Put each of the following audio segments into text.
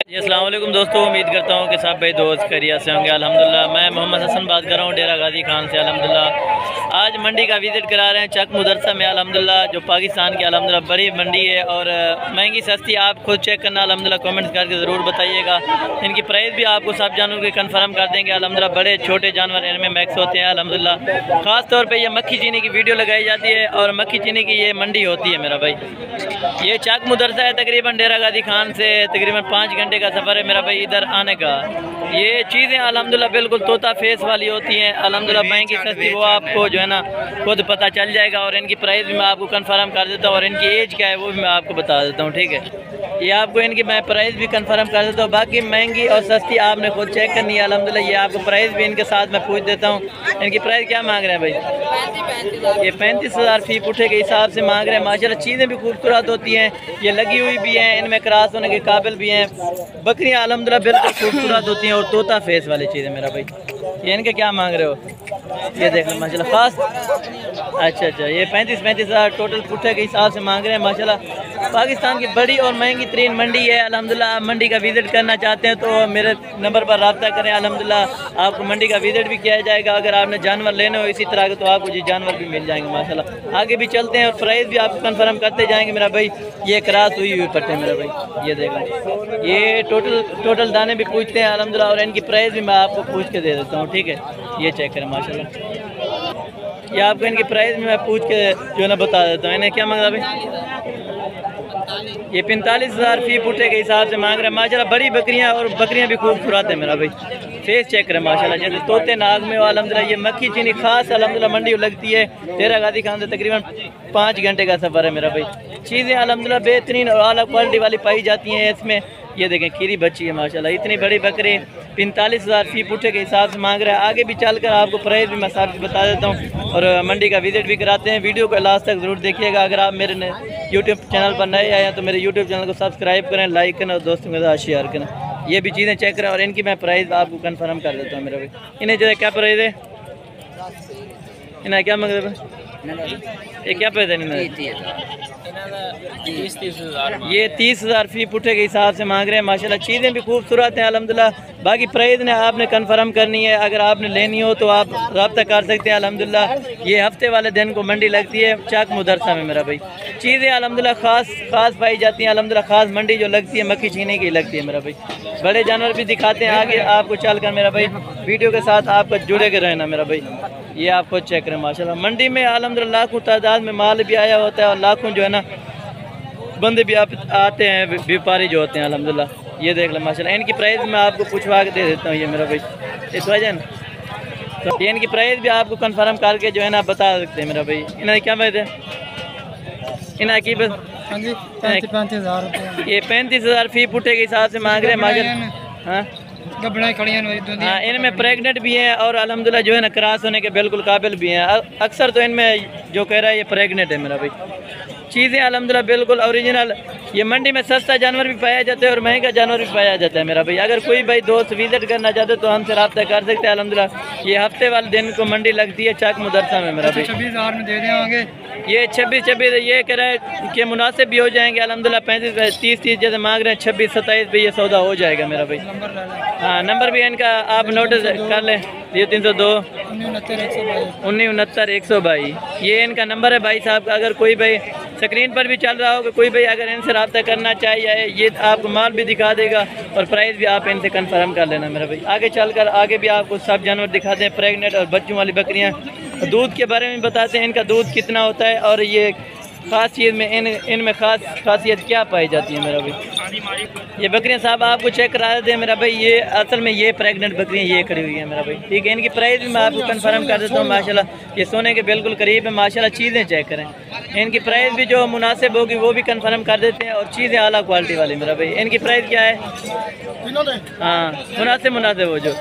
अस्सलाम वालेकुम दोस्तों, उम्मीद करता हूँ कि सब भाई दोस्त खैरियत से होंगे। अल्हम्दुलिल्लाह मैं मोहम्मद हसन बात कर रहा हूँ डेरा गाजी खान से। अल्हम्दुलिल्लाह आज मंडी का विज़िट करा रहे हैं चक मुदरसा में। अल्हम्दुलिल्लाह जो पाकिस्तान की अल्हम्दुलिल्लाह बड़ी मंडी है और महंगी सस्ती आप खुद चेक करना। अल्हम्दुलिल्लाह कमेंट्स करके ज़रूर बताइएगा। इनकी प्राइस भी आपको सब जानवरों की कन्फर्म कर देंगे। अल्हम्दुलिल्लाह बड़े छोटे जानवर इनमें मैक्स होते हैं। अल्हम्दुलिल्लाह ख़ास तौर पर ये मक्खी चीनी की वीडियो लगाई जाती है और मक्खी चीनी की ये मंडी होती है मेरा भाई। ये चक मुदरसा है, तकरीबन डेरा गाजी खान से तकरीबन 5 घंटे का सफ़र है मेरा भाई इधर आने का। ये चीज़ें अल्हम्दुलिल्लाह बिल्कुल तोता फेस वाली होती हैं। अल्हम्दुलिल्लाह महंगी सस्ती वो आपको जो है ना खुद पता चल जाएगा और इनकी प्राइस भी मैं आपको कंफर्म कर देता हूँ और इनकी एज क्या है वो भी मैं आपको बता देता हूँ। ठीक है, ये आपको इनकी मैं प्राइस भी कंफर्म कर देता हूँ। बाकी महंगी और सस्ती आपने खुद चेक करनी है। अल्हम्दुलिल्लाह ये आपको प्राइस भी इनके साथ मैं पूछ देता हूँ। इनकी प्राइस क्या मांग रहे हैं भाई? ये 35,000 फी पुठे के हिसाब से मांग रहे हैं। माशाल्लाह चीज़ें भी खूबसूरत होती हैं, ये लगी हुई भी हैं, इनमें क्रॉस होने के काबिल भी हैं। बकरियाँ अल्हम्दुलिल्लाह बिल्कुल खूबसूरत होती हैं और तोता फेस वाली चीज़ें मेरा भाई। ये इनके क्या मांग रहे हो? ये देख लो माशाल्लाह फास्ट। अच्छा, ये 35,000 टोटल पुठे के हिसाब से मांग रहे हैं। माशाल्लाह पाकिस्तान की बड़ी और महंगी तरीन मंडी है। अल्हम्दुलिल्लाह आप मंडी का विज़िट करना चाहते हैं तो मेरे नंबर पर रब्ता करें। अल्हम्दुलिल्लाह आपको मंडी का विज़िट भी किया जाएगा। अगर आपने जानवर लेने हो इसी तरह के तो आपको ये जानवर भी मिल जाएंगे माशाल्लाह। आगे भी चलते हैं और प्राइस भी आपको कंफर्म करते जाएंगे मेरा भाई। ये क्रॉस हुई पट्टे मेरा भाई, ये देखो ये टोटल दाने भी पूछते हैं अल्हम्दुलिल्लाह और इनकी प्राइस भी मैं आपको पूछ के दे देता हूँ। ठीक है, ये चेक करें माशाल्लाह। ये आपको इनकी प्राइस भी मैं पूछ के जो है ना बता देता हूँ। इन्हें क्या मांगा भाई? ये 45,000 फी पुठे के हिसाब से मांग रहे हैं। माशाल्लाह बड़ी बकरियां और बकरियां भी खूबसूरत है मेरा भाई। फेस चेक करें माशाल्लाह जैसे तोते नाग में। अल्हम्दुलिल्लाह ये मक्खी चीनी खास अल्हम्दुलिल्लाह मंडी लगती है डेरा गाजी खान से तकरीबन 5 घंटे का सफ़र है मेरा भाई। चीज़ें अल्हम्दुलिल्लाह बेहतरीन और आला क्वालिटी वाली पाई जाती हैं इसमें। ये देखें खीरी बच्ची है माशाल्लाह, इतनी बड़ी बकरी 45,000 फी पुठे के हिसाब से मांग रहा है। आगे भी चलकर आपको प्राइस भी मैं साथ बता देता हूँ और मंडी का विज़िट भी कराते हैं। वीडियो को लास्ट तक ज़रूर देखिएगा। अगर आप मेरे यूट्यूब चैनल पर नए आए हैं तो मेरे यूट्यूब चैनल को सब्सक्राइब करें, लाइक करें और दोस्तों के साथ शेयर करें। ये भी चीज़ें चेक करें और इनकी मैं प्राइस आपको कंफर्म कर देता हूँ मेरा भाई। इन्हें जो है क्या प्राइस है? इन्हें क्या मांग रहे हैं? ये क्या प्राइस है? ये 30,000 फी पुठे के हिसाब से मांग रहे हैं। माशाल्लाह चीज़ें भी खूबसूरत हैं अल्हम्दुलिल्लाह। बाकी प्राइस ने आपने कंफर्म करनी है। अगर आपने लेनी हो तो आप रब्ता कर सकते हैं। अल्हम्दुलिल्लाह ये हफ्ते वाले दिन को मंडी लगती है चक मुदरसा में मेरा भाई। चीज़ें अल्हम्दुलिल्लाह खास पाई जाती हैं। अल्हम्दुलिल्लाह खास मंडी जो लगती है मक्खी चीनी की लगती है मेरा भाई। बड़े जानवर भी दिखाते हैं आगे आपको चल कर मेरा भाई। वीडियो के साथ आपका जुड़े के रहना मेरा भाई। ये आप खुद चेक करें माशाल्लाह। मंडी में अल्हम्दुलिल्लाह लाखों तादाद में माल भी आया होता है और लाखों जो है ना बंदे भी आते हैं, व्यापारी जो होते हैं अल्हम्दुलिल्लाह। ये देख लो माशाल्लाह। इनकी प्राइस मैं आपको पूछवा के दे देता हूँ। ये मेरा भाई इस वजह तो ये इनकी प्राइस भी आपको कंफर्म करके जो है ना बता सकते हैं मेरा भाई। इन्हें क्या बात है? इन्हें की बस 35,000 ये 35,000 फी पुठे के हिसाब से मांग रहे हैं माशाल्लाह। हाँ हाँ, इनमें प्रेग्नेंट भी हैं और अल्हम्दुलिल्लाह जो है ना क्रॉस होने के बिल्कुल काबिल भी हैं। अक्सर तो इनमें जो कह रहा है ये प्रेग्नेंट है मेरा भाई। चीज़ें अल्हम्दुलिल्लाह बिल्कुल ओरिजिनल। ये मंडी में सस्ता जानवर भी पाया जाता है और महंगा जानवर भी पाया जाता है मेरा भाई। अगर कोई भाई दोस्त विजिट करना चाहते तो हमसे रब्ता कर सकते हैं। अल्हम्दुलिल्लाह ये हफ्ते वाले दिन को मंडी लगती है चक मुदरसा में मेरा भाई। 26,000 में दे देंगे। ये 26 ये कह रहे हैं कि मुनासिब भी हो जाएंगे अल्हम्दुलिल्लाह। 35 30 जैसे मांग रहे हैं 26 27 पे ये सौदा हो जाएगा मेरा भाई। हाँ, नंबर भी इनका आप नोटिस कर लें। ये 302 1969 122 ये इनका नंबर है भाई साहब। अगर कोई भाई स्क्रीन पर भी चल रहा हो कि कोई भाई अगर इनसे रब्ता करना चाहिए ये आपको माल भी दिखा देगा और प्राइस भी आप इनसे कंफर्म कर लेना मेरा भाई। आगे चलकर आगे भी आपको सब जानवर दिखाते हैं, प्रेग्नेंट और बच्चों वाली बकरियां। दूध के बारे में बताते हैं इनका दूध कितना होता है और ये ख़ास चीज़ में इनमें खासियत क्या पाई जाती है मेरा भाई। ये बकरियां साहब आपको चेक करा देते हैं मेरा भाई। ये असल में ये प्रेग्नेंट बकरियां ये खड़ी हुई है मेरा भाई। ठीक है, इनकी प्राइस भी मैं आपको कंफर्म कर देता हूँ माशाल्लाह। ये सोने के बिल्कुल करीब है माशाल्लाह। चीज़ें चेक करें, इनकी प्राइस भी जो मुनासिब होगी वो भी कंफर्म कर देते हैं और चीज़ें आला क्वालिटी वाली मेरा भाई। इनकी प्राइस क्या है? हाँ मुनासिब हो जो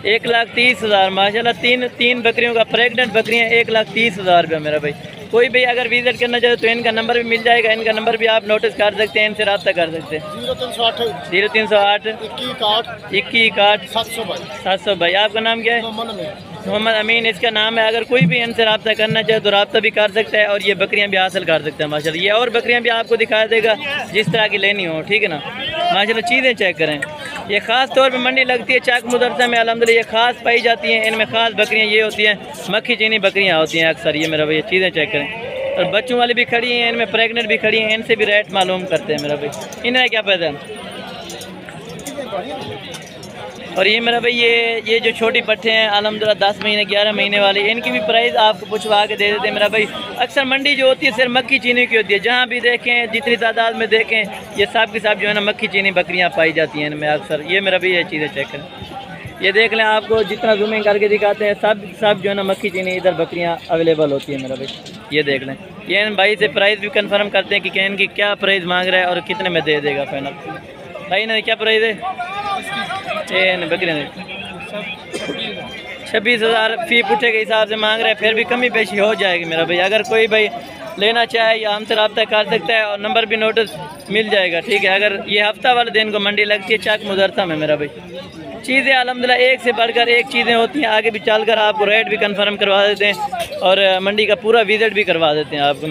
1,30,000 माशाल्लाह। तीन बकरियों का प्रेग्नेंट बकरियाँ 1,30,000 रुपया मेरा भाई। कोई भी अगर विजिट करना चाहे तो इनका नंबर भी मिल जाएगा। इनका नंबर भी आप नोटिस कर सकते हैं, इनसे रब्ता कर सकते हैं। 0308 21 700 भाई। आपका नाम क्या है? मोहम्मद अमीन इसका नाम है। अगर कोई भी इनसे रब्ता करना चाहे तो रब्ता भी कर सकता है और ये बकरियां भी हासिल कर सकते हैं माशाल्लाह। ये और बकरियां भी आपको दिखा देगा जिस तरह की लेनी हो, ठीक है ना। माशाल्लाह चीज़ें चेक करें। ये ख़ास तौर पे मंडी लगती है चक मुदरसा में अल्हम्दुलिल्लाह। ये ख़ास पाई जाती हैं, इनमें ख़ास बकरियाँ ये होती हैं, मक्खी चीनी बकरियाँ होती हैं अक्सर। ये मेरा भाई ये चीज़ें चेक करें। और बच्चों वाली भी खड़ी हैं, इनमें प्रेगनेंट भी खड़ी हैं, इनसे भी रेट मालूम करते हैं मेरा भाई। इन्हें क्या पैदा है। और ये मेरा भाई ये जो छोटी पट्टे हैं अल्हम्दुलिल्लाह 10 महीने 11 महीने वाली, इनकी भी प्राइस आपको पूछवा के दे देते हैं मेरा भाई। अक्सर मंडी जो होती है सिर्फ मक्खी चीनी की होती है, जहाँ भी देखें जितनी तादाद में देखें ये सब के सब जो है ना मक्खी चीनी बकरियाँ पाई जाती हैं इनमें अक्सर। ये मेरा भाई ये चीज़ें चेक करें, ये देख लें, आपको जितना जूमिंग करके दिखाते हैं सब जो है ना मक्खी चीनी इधर बकरियाँ अवेलेबल होती है मेरा भाई। ये देख लें, ये इन भाई से प्राइस भी कन्फर्म करते हैं कि इनकी क्या प्राइस मांग रहा है और कितने में दे देगा फाइनल। भाई ने क्या प्राइस है ये बकरियाँ 26,000 फी पुट्ठे के हिसाब से मांग रहे हैं, फिर भी कमी पेशी हो जाएगी मेरा भाई। अगर कोई भाई लेना चाहे या हमसे रब्ता कर सकता है और नंबर भी नोटिस मिल जाएगा, ठीक है। अगर ये हफ्ता वाले दिन को मंडी लगती है चक मुदरसा में मेरा भाई। चीज़ें अल्हम्दुलिल्लाह एक से बढ़कर एक चीज़ें होती हैं, आगे भी चलकर आपको रेट भी कंफर्म करवा देते हैं और मंडी का पूरा विजिट भी करवा देते हैं आपको।